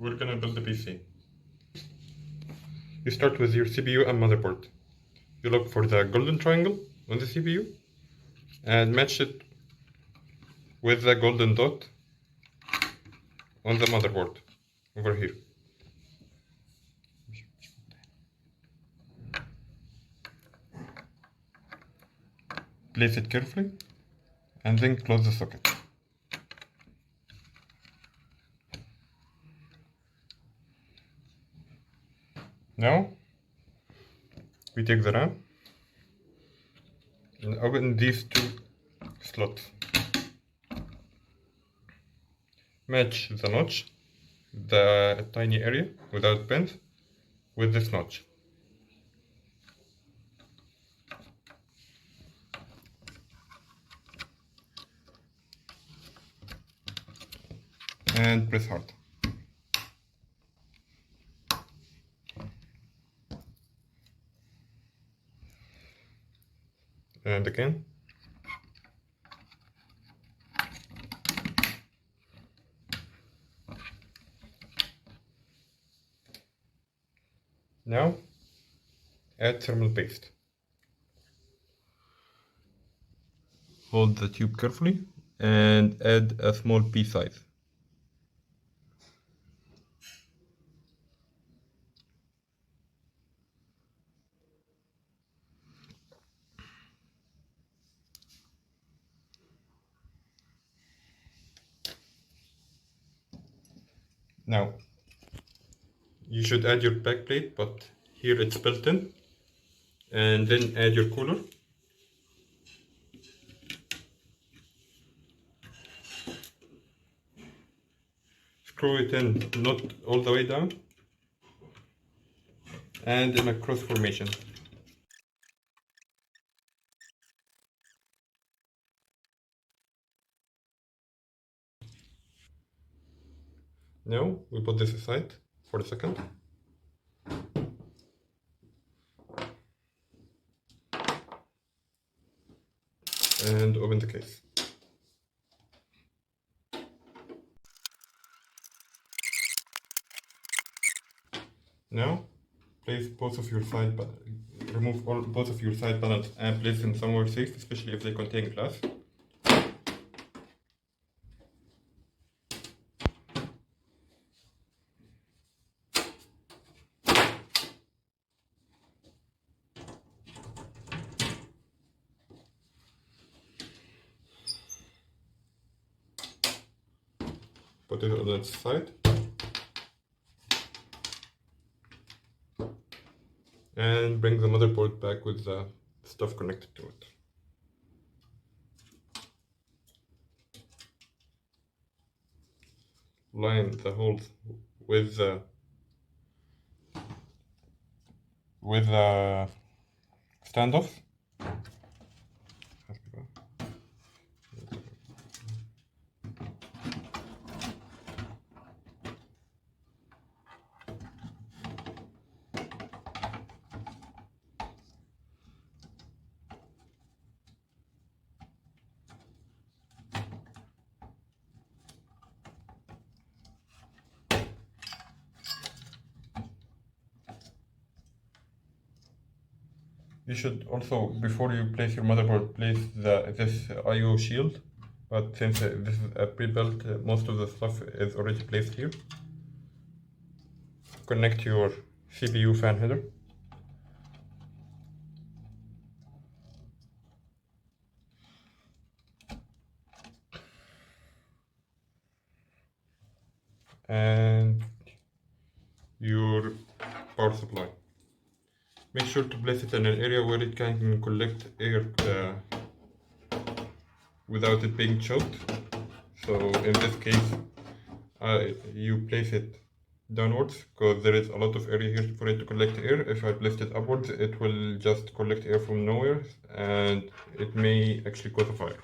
we're gonna build the PC. You start with your CPU and motherboard. You look for the golden triangle on the CPU and match it with the golden dot on the motherboard over here. Place it carefully and then close the socket. Now we take the RAM and open these two slots. Match the notch, the tiny area without pins, with this notch. And press hard. And again. Now add thermal paste. Hold the tube carefully and add a small pea size. Now you should add your backplate, but here it's built in, and then add your cooler. Screw it in, not all the way down, and in a cross formation. Now we put this aside for a second. And open the case. Now place both of your side remove both of your side panels and place them somewhere safe, especially if they contain glass. Put it on its side. And bring the motherboard back with the stuff connected to it. Line the holes with the standoffs. You should also, before you place your motherboard, place this I/O shield. But since this is a pre-built, most of the stuff is already placed here. Connect your CPU fan header. And your power supply. Make sure to place it in an area where it can collect air without it being choked. So in this case, you place it downwards because there is a lot of area here for it to collect air. If I placed it upwards, it will just collect air from nowhere and it may actually cause a fire.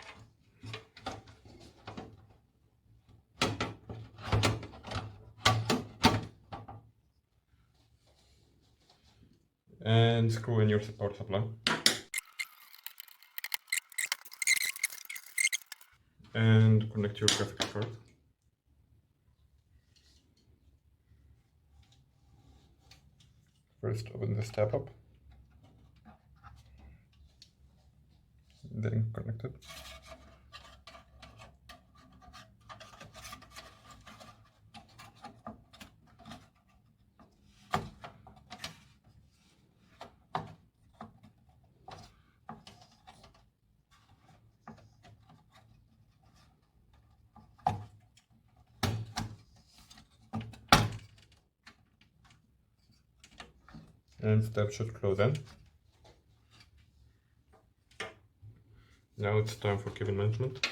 And screw in your power supply. And connect your graphics card. First open this tab up, then connect it. And the tab should close in. Now it's time for cable management.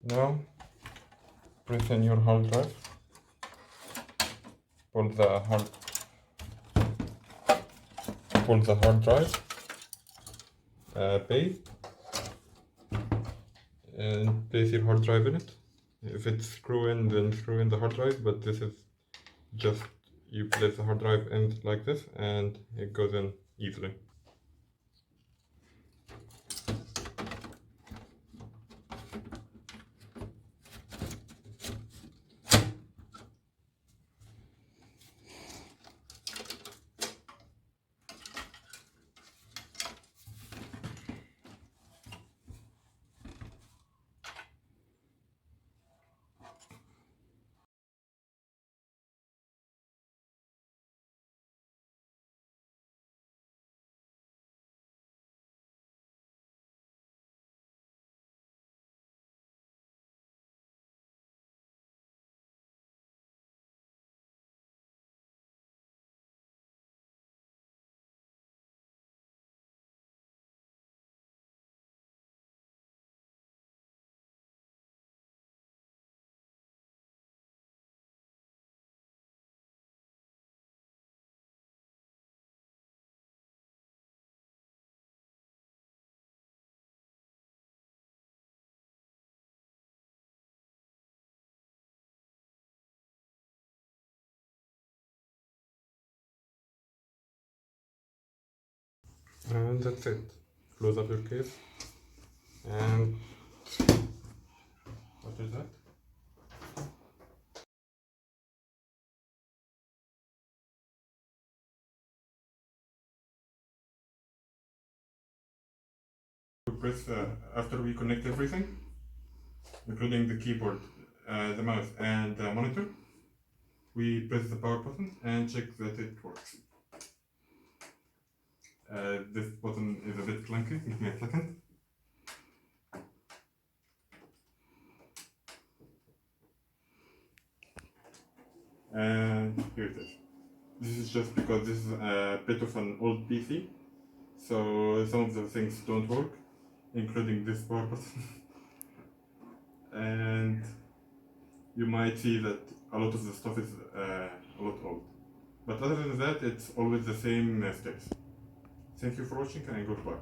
Now press in your hard drive, pull the hard drive, pay, and place your hard drive in it. If it's screw in, then screw in the hard drive, but this is just, you place the hard drive in like this and it goes in easily. And that's it. Close up your case. And what is that? We press, after we connect everything, including the keyboard, the mouse, and the monitor, we press the power button and check that it works. This button is a bit clunky, give me a second. And here it is. This is just because this is a bit of an old PC, so some of the things don't work, including this power button. And you might see that a lot of the stuff is a lot old. But other than that, it's always the same steps. Thank you for watching and goodbye.